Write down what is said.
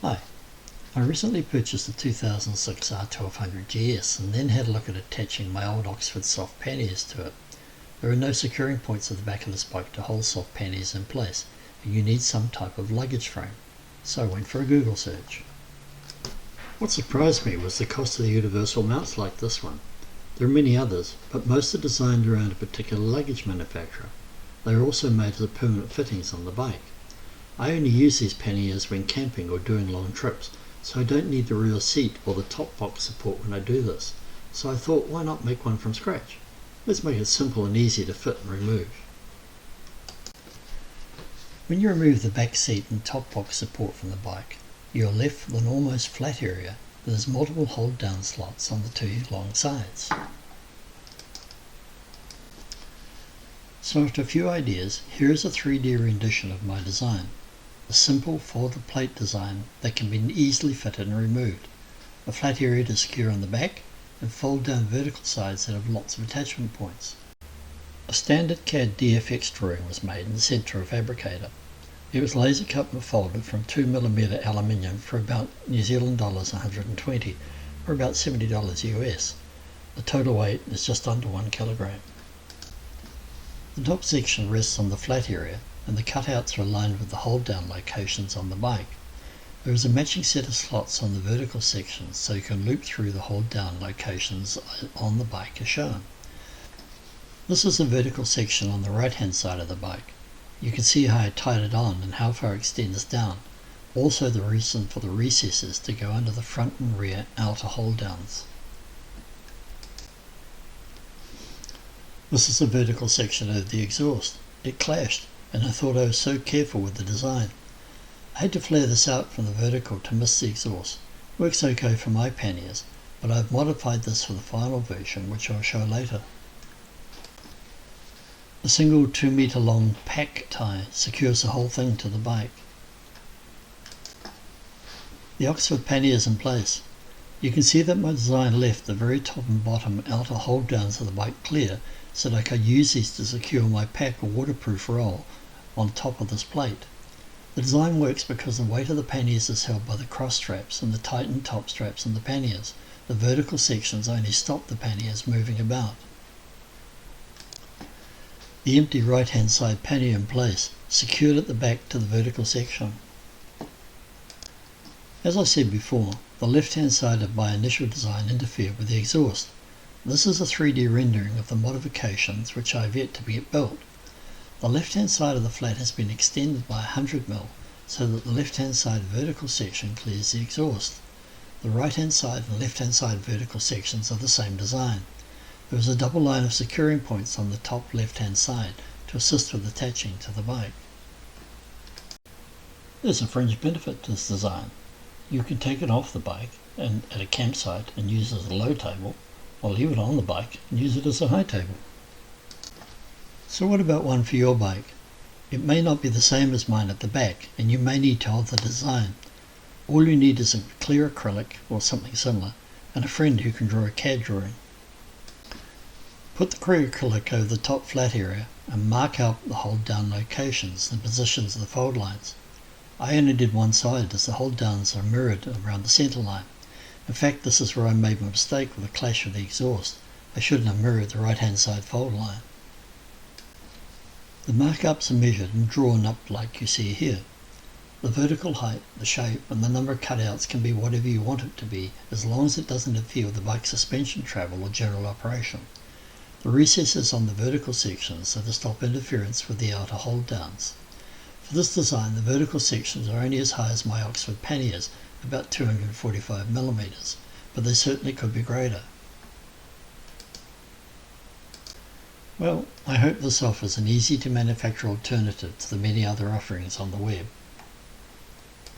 Hi, I recently purchased a 2006 R1200GS and then had a look at attaching my old Oxford soft panniers to it. There are no securing points at the back of this bike to hold soft panniers in place, and you need some type of luggage frame, so I went for a Google search. What surprised me was the cost of the universal mounts like this one. There are many others, but most are designed around a particular luggage manufacturer. They are also made as permanent fittings on the bike. I only use these panniers when camping or doing long trips, so I don't need the rear seat or the top box support when I do this. So I thought, why not make one from scratch? Let's make it simple and easy to fit and remove. When you remove the back seat and top box support from the bike, you are left with an almost flat area that has multiple hold down slots on the two long sides. So after a few ideas, here is a 3D rendition of my design. A simple folded plate design that can be easily fitted and removed. A flat area to secure on the back, and fold down vertical sides that have lots of attachment points. A standard CAD DFX drawing was made and sent to a fabricator. It was laser cut and folded from 2mm aluminium for about New Zealand dollars 120, or about $70 US. The total weight is just under 1 kilogram. The top section rests on the flat area, and the cutouts are aligned with the hold down locations on the bike. There is a matching set of slots on the vertical sections so you can loop through the hold down locations on the bike as shown. This is the vertical section on the right hand side of the bike. You can see how I tied it on and how far it extends down. Also the reason for the recesses to go under the front and rear outer hold downs. This is the vertical section of the exhaust. It clashed, and I thought I was so careful with the design. I had to flare this out from the vertical to miss the exhaust. Works okay for my panniers, but I've modified this for the final version, which I'll show later. A single 2 meter long pack tie secures the whole thing to the bike. The Oxford pannier is in place. You can see that my design left the very top and bottom outer hold downs of the bike clear, so that I could use these to secure my pack or waterproof roll on top of this plate. The design works because the weight of the panniers is held by the cross straps and the tightened top straps on the panniers. The vertical sections only stop the panniers moving about. The empty right hand side pannier in place, secured at the back to the vertical section. As I said before, the left hand side of my initial design interfered with the exhaust. This is a 3D rendering of the modifications which I have yet to get built. The left hand side of the flat has been extended by 100mm so that the left hand side vertical section clears the exhaust. The right hand side and left hand side vertical sections are the same design. There is a double line of securing points on the top left hand side to assist with attaching to the bike. There's a fringe benefit to this design. You can take it off the bike and at a campsite and use it as a low table, or leave it on the bike and use it as a high table. So what about one for your bike? It may not be the same as mine at the back, and you may need to alter the design. All you need is a clear acrylic or something similar, and a friend who can draw a CAD drawing. Put the clear acrylic over the top flat area and mark out the hold down locations and positions of the fold lines. I only did one side as the hold downs are mirrored around the centre line. In fact, this is where I made my mistake with the clash of the exhaust. I shouldn't have mirrored the right hand side fold line. The markups are measured and drawn up like you see here. The vertical height, the shape and the number of cutouts can be whatever you want it to be, as long as it doesn't interfere with the bike's suspension travel or general operation. The recesses on the vertical sections are to stop interference with the outer hold downs. For this design, the vertical sections are only as high as my Oxford panniers, about 245mm, but they certainly could be greater. Well, I hope this offers an easy to manufacture alternative to the many other offerings on the web.